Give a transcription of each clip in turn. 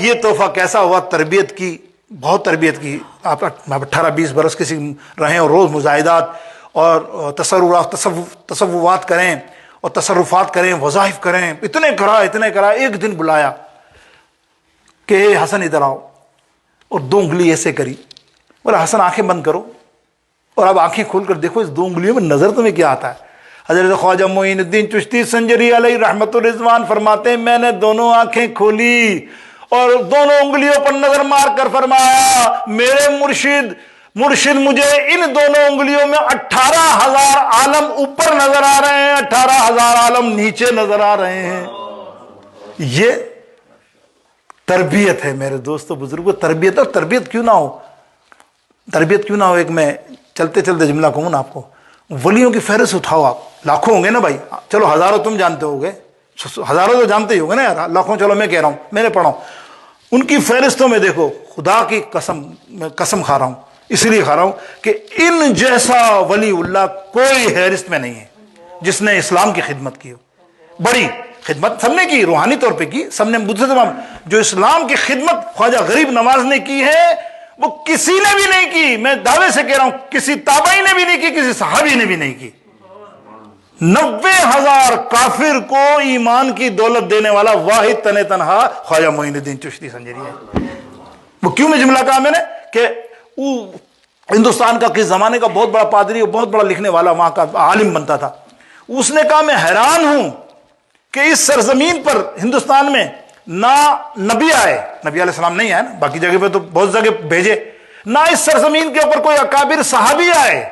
یہ تحفہ کیسا ہوا؟ تربیت کی، بہت تربیت کی. آپ 18-20 برس کسی رہیں اور روز مجاہدات اور تصوفات کریں اور تصرفات کریں، وظائف کریں، اتنے کرا. ایک دن بلایا کہ اے حسن ادھر آؤ، اور 2 انگلی ایسے کری. بولا حسن آنکھیں بند کرو، اور اب آنکھیں کھول کر دیکھو اس 2 انگلیوں میں نظر تمہیں کیا آتا ہے؟ حضرت خواجہ معین الدین چشتی سنجری علیہ رحمت الرضوان فرماتے ہیں میں نے دونوں آنکھیں کھولی اور دونوں انگلیوں پر نظر مار کر فرمایا میرے مرشد مجھے ان دونوں انگلیوں میں 18,000 عالم اوپر نظر آ رہے ہیں، 18,000 عالم نیچے نظر آ رہے ہیں. یہ تربیت ہے میرے دوستو بزرگوں. تربیت. اور تربیت کیوں نہ ہو ایک میں چلتے جملہ کہوں نا آپ کو. ولیوں کی فہرست اٹھاؤ، آپ لاکھوں ہوں گے نا بھائی، چلو ہزاروں تم جانتے ہوگے، ہزاروں تو جانتے ہی ہوگے نا یار، لاکھوں چلو میں کہہ رہا ہوں، میں نے پڑھا ہوں. ان کی فہرستوں میں دیکھو، خدا کی قسم کھا رہا ہوں، اس لیے کھا رہا ہوں کہ ان جیسا ولی اللہ کوئی فہرست میں نہیں ہے جس نے اسلام کی خدمت کی ہو. بڑی خدمت سب نے کی، روحانی طور پہ کی سب نے. جو اسلام کی خدمت خواجہ غریب نواز نے کی ہے وہ کسی نے بھی نہیں کی. میں دعوے سے کہہ رہا ہوں کسی تابعی نے بھی نہیں کی، کسی صحابی نے بھی نہیں کی. 90,000 کافر کو ایمان کی دولت دینے والا واحد تنہا خواجہ معین الدین چشتی سنجری ہے. وہ کیوں میں جملہ کہا میں نے کہ وہ ہندوستان کا کس زمانے کا بہت بڑا پادری اور بہت بڑا لکھنے والا وہاں کا عالم بنتا تھا. اس نے کہا میں حیران ہوں کہ اس سرزمین پر ہندوستان میں نہ نبی آئے، نبی علیہ السلام نہیں آئے نا، باقی جگہ پہ تو بہت جگہ بھیجے، نہ اس سرزمین کے اوپر کوئی اکابر صحابی آئے،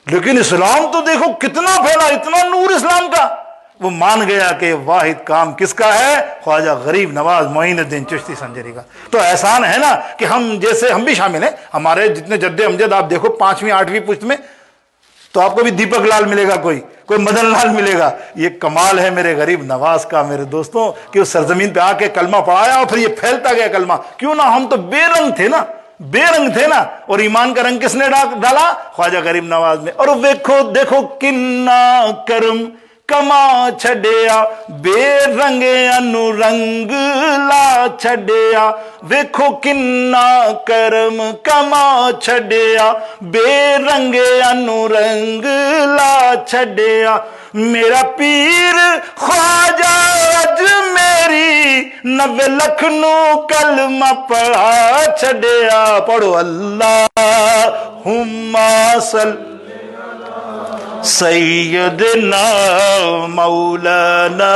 لیکن اسلام تو دیکھو کتنا پھیلا، اتنا نور اسلام کا. وہ مان گیا کہ واحد کام کس کا ہے؟ خواجہ غریب نواز معین الدین چشتی سنجری کا. تو احسان ہے نا کہ ہم بھی شامل ہیں. ہمارے جتنے جد امجد آپ دیکھو 5ویں 8ویں پشت میں تو آپ کو بھی دیپک لال ملے گا، کوئی مدن لال ملے گا. یہ کمال ہے میرے غریب نواز کا میرے دوستوں کہ اس سرزمین پہ آ کے کلمہ پڑھایا اور پھر یہ پھیلتا گیا کلمہ. کیوں نہ، ہم تو بے رنگ تھے نا، اور ایمان کا رنگ کس نے ڈالا؟ خواجہ غریب نواز نے. اور دیکھو کنا کرم کما چھڈیا بے رنگ انو رنگ لا چھڈیا. ویکھو کنا کرم کما چھڈیا بے رنگ انو رنگ لا چھڈیا. میرا پیر خواجہ اج میری 90 لکھ نو کلمہ پڑھا چھڈیا. پڑھو اللہم صلی سیدنا مولانا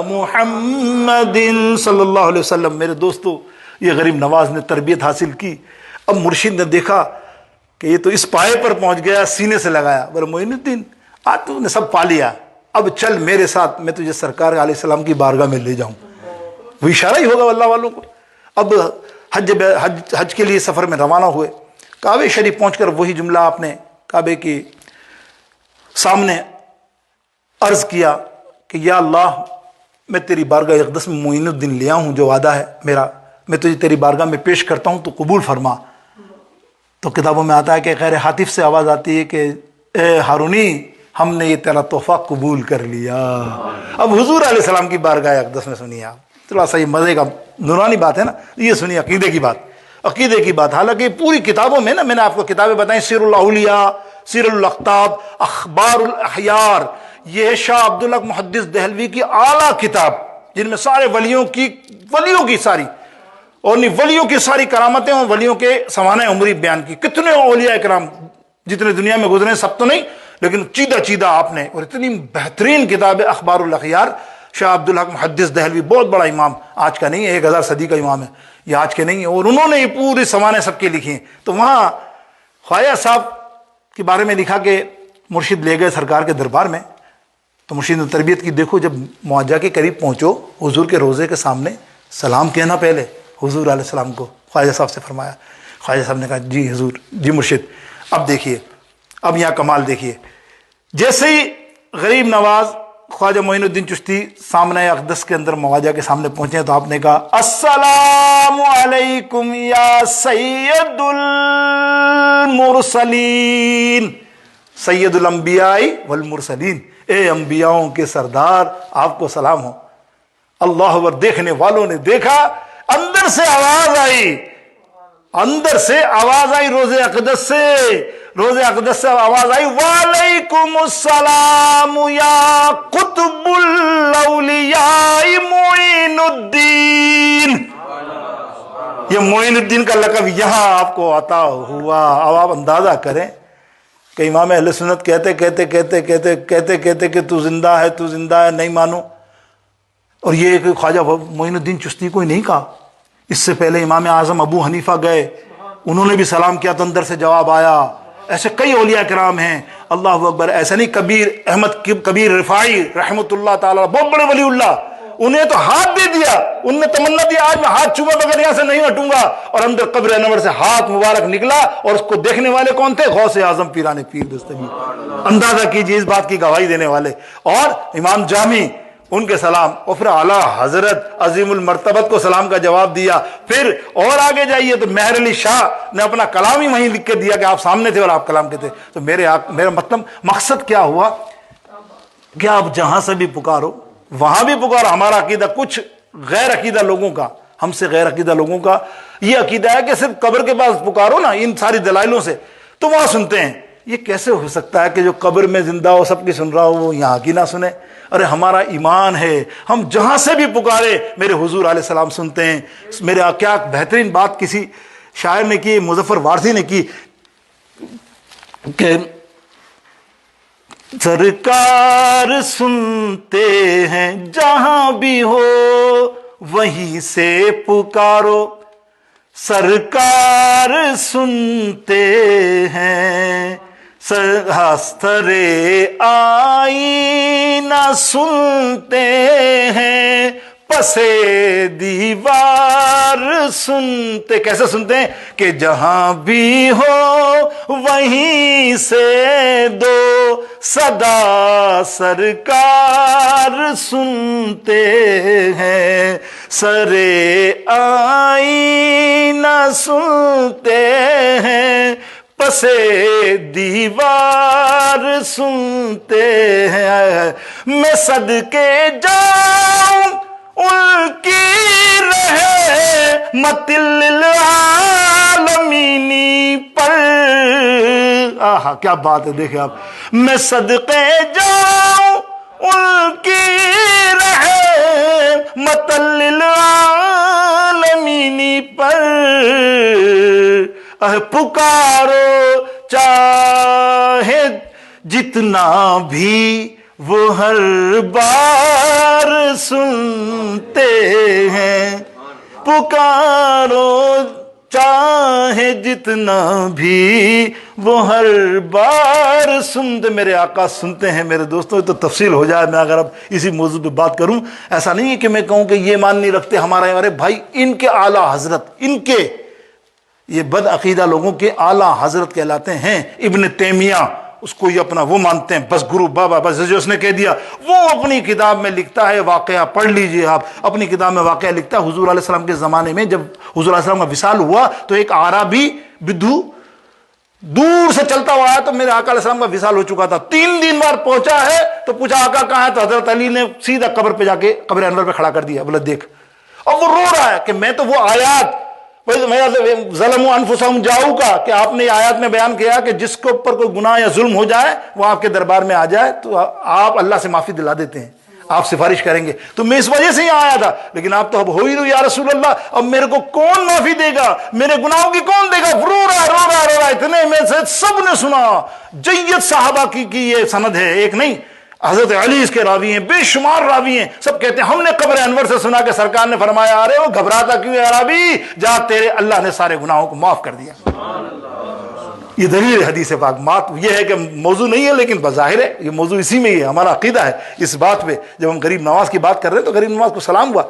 محمد صلی اللہ علیہ وسلم. میرے دوستو یہ غریب نواز نے تربیت حاصل کی. اب مرشد نے دیکھا کہ یہ تو اس پائے پر پہنچ گیا، سینے سے لگایا. بولے معین الدین آج تو نے سب پا لیا، اب چل میرے ساتھ، میں تجھے سرکار علیہ السلام کی بارگاہ میں لے جاؤں. وہ اشارہ ہی ہوگا اللہ والوں کو. اب حج کے لیے سفر میں روانہ ہوئے. کعبہ شریف پہنچ کر وہی جملہ آپ نے کعبے کی سامنے عرض کیا کہ یا اللہ میں تیری بارگاہ اقدس میں معین الدین لیا ہوں، جو وعدہ ہے میرا میں تجھے تیری بارگاہ میں پیش کرتا ہوں تو قبول فرما. تو کتابوں میں آتا ہے کہ غیر حاطف سے آواز آتی ہے کہ اے ہارونی ہم نے یہ تیرا تحفہ قبول کر لیا. اب حضور علیہ السلام کی بارگاہ اقدس میں سنیے آپ، تھوڑا سا یہ مزے کا نورانی بات ہے نا، یہ سنیے عقیدے کی بات. حالانکہ پوری کتابوں میں نا، میں نے آپ کو کتابیں بتائیں، سیر الاولیاء، سیر الاقطاب، اخبار الاحیار، یہ ہے شاہ عبدالحق محدث دہلوی کی اعلیٰ کتاب جن میں سارے ولیوں کی ساری اور ولیوں کی ساری کرامتیں اور ولیوں کے سوانح عمری بیان کی. کتنے اولیاء کرام جتنے دنیا میں گزرے سب تو نہیں، لیکن چیدہ آپ نے. اور اتنی بہترین کتاب ہے اخبار الاحیار. شاہ عبدالحق محدث دہلوی بہت بڑا امام، آج کا نہیں ہے، 1000 صدی کا امام ہے، یہ آج کے نہیں ہے، اور انہوں نے یہ پوری سوانح سب کے لکھی ہیں. تو وہاں خواجہ صاحب کے بارے میں لکھا کہ مرشد لے گئے سرکار کے دربار میں. تو مرشد نے تربیت کی. دیکھو جب معجزہ کے قریب پہنچو، حضور کے روضے کے سامنے سلام کہنا پہلے حضور علیہ السلام کو. خواجہ صاحب سے فرمایا. خواجہ صاحب نے کہا جی حضور، جی مرشد. اب دیکھیے، اب یہاں کمال دیکھیے. جیسے ہی غریب نواز خواجہ معین الدین چشتی سامنے اقدس کے اندر مواجہ کے سامنے پہنچے تو آپ نے کہا السلام علیکم یا سید المرسلین، سید الانبیاء والمرسلین، اے انبیاؤں کے سردار آپ کو سلام ہو. اللہ اکبر. دیکھنے والوں نے دیکھا اندر سے آواز آئی، اندر سے آواز آئی، روز اقدس سے آواز آئی، وعلیکم السلام یا قطب الاولیاء معین الدین۔ یہ معین الدین کا لقب یہاں آپ کو عطا ہوا۔ اب آپ اندازہ کریں کہ امام اہل سنت کہتے کہ تو زندہ ہے، نہیں مانو، اور یہ کہ خواجہ معین الدین چشتی کو ہی نہیں کہا۔ اس سے پہلے امام اعظم ابو حنیفہ گئے، انہوں نے بھی سلام کیا تو اندر سے جواب آیا۔ ایسے کئی اولیاء کرام ہیں، اللہ اکبر۔ ایسا نہیں کبیر احمد کبیر رفاعی رحمۃ اللہ تعالی، بہت بڑے ولی اللہ، انہیں تو ہاتھ دے دیا، انہوں نے تمنا دیا آج میں ہاتھ چومے بغیر یہاں سے نہیں ہٹوں گا، اور اندر قبر انور سے ہاتھ مبارک نکلا، اور اس کو دیکھنے والے کون تھے؟ غوث اعظم پیران پیر دستگیر۔ اندازہ کیجیے اس بات کی گواہی دینے والے۔ اور امام جامی، ان کے سلام، اور پھر اعلیٰ حضرت عظیم المرتبت کو سلام کا جواب دیا۔ پھر اور آگے جائیے تو مہر علی شاہ نے اپنا کلام ہی وہیں لکھ کے دیا کہ آپ سامنے تھے اور آپ کلام کے تھے۔ تو میرا مطلب مقصد کیا ہوا کہ آپ جہاں سے بھی پکارو وہاں بھی پکارو۔ ہمارا عقیدہ کچھ غیر عقیدہ لوگوں کا، ہم سے غیر عقیدہ لوگوں کا یہ عقیدہ ہے کہ صرف قبر کے پاس پکارو نا ان ساری دلائلوں سے تو وہاں سنتے ہیں۔ یہ کیسے ہو سکتا ہے کہ جو قبر میں زندہ ہو سب کی سن رہا ہو وہ یہاں کی نہ سنے؟ ارے ہمارا ایمان ہے، ہم جہاں سے بھی پکارے میرے حضور علیہ السلام سنتے ہیں۔ میرے کیا بہترین بات کسی شاعر نے کی، مظفر وارثی نے کی کہ سرکار سنتے ہیں جہاں بھی ہو وہیں سے پکارو، سرکار سنتے ہیں ہستر آئینہ سنتے ہیں پسے دیوار سنتے۔ کیسے سنتے ہیں کہ جہاں بھی ہو وہیں سے دو صدا سرکار سنتے ہیں، سرے آئینہ سنتے ہیں پسے دیوار سنتے ہیں۔ میں صدقے جاؤں ان کی رحمت للعالمین پر۔ آہا کیا بات ہے، دیکھیں آپ، میں صدقے جاؤں ان کی رحمت للعالمین پر، پکارو چاہے جتنا بھی وہ ہر بار سنتے ہیں، پکارو چاہے جتنا بھی وہ ہر بار سنتے۔ میرے آقا سنتے ہیں میرے دوستوں، تو تفصیل ہو جائے میں اگر اب اسی موضوع پہ بات کروں۔ ایسا نہیں ہے کہ میں کہوں کہ یہ مان نہیں رکھتے ہمارے بھائی، ان کے اعلیٰ حضرت، ان کے یہ بد عقیدہ لوگوں کے اعلیٰ حضرت کہلاتے ہیں۔ ابن تیمیہ اس کو یہ اپنا وہ مانتے ہیں، بس گرو بابا، بس جو اس نے کہہ دیا وہ اپنی کتاب میں لکھتا ہے۔ واقعہ پڑھ لیجئے آپ، اپنی کتاب میں واقعہ لکھتا ہے حضور علیہ السلام کے زمانے میں جب حضور علیہ السلام کا وصال ہوا تو ایک اعرابی بدھو دور سے چلتا ہوا آیا تو میرے آقا علیہ السلام کا وصال ہو چکا تھا، 3 دن بعد پہنچا ہے تو پوچھا آقا کہاں ہے؟ تو حضرت علی نے سیدھا قبر پہ جا کے قبر انور پہ کھڑا کر دیا، بولا دیکھ۔ اور وہ رو رہا ہے کہ میں تو وہ آیات ظلموا انفسہم جاؤ کا کہ آپ نے آیات میں بیان کیا کہ جس کے اوپر کوئی گناہ یا ظلم ہو جائے وہ آپ کے دربار میں آ جائے تو آپ اللہ سے معافی دلا دیتے ہیں، آپ سفارش کریں گے، تو میں اس وجہ سے ہی آیا تھا، لیکن آپ تو اب ہو ہی رہو یا رسول اللہ، اب میرے کو کون معافی دے گا؟ میرے گناہوں کی کون دے گا؟ رو رہا اتنے میں سے سب نے سنا۔ جید صحابہ کی یہ سند ہے، ایک نہیں، حضرت علی اس کے راوی ہیں، بے شمار راوی ہیں، سب کہتے ہیں ہم نے قبر انور سے سنا کہ سرکار نے فرمایا ارے وہ گھبراتا کیوں ہے عربی، جا تیرے اللہ نے سارے گناہوں کو معاف کر دیا۔ یہ دلیل حدیث پاک۔ بات یہ ہے کہ موضوع نہیں ہے لیکن بظاہر ہے یہ موضوع اسی میں ہی ہے، ہمارا عقیدہ ہے اس بات پہ۔ جب ہم غریب نواز کی بات کر رہے ہیں تو غریب نواز کو سلام ہوا۔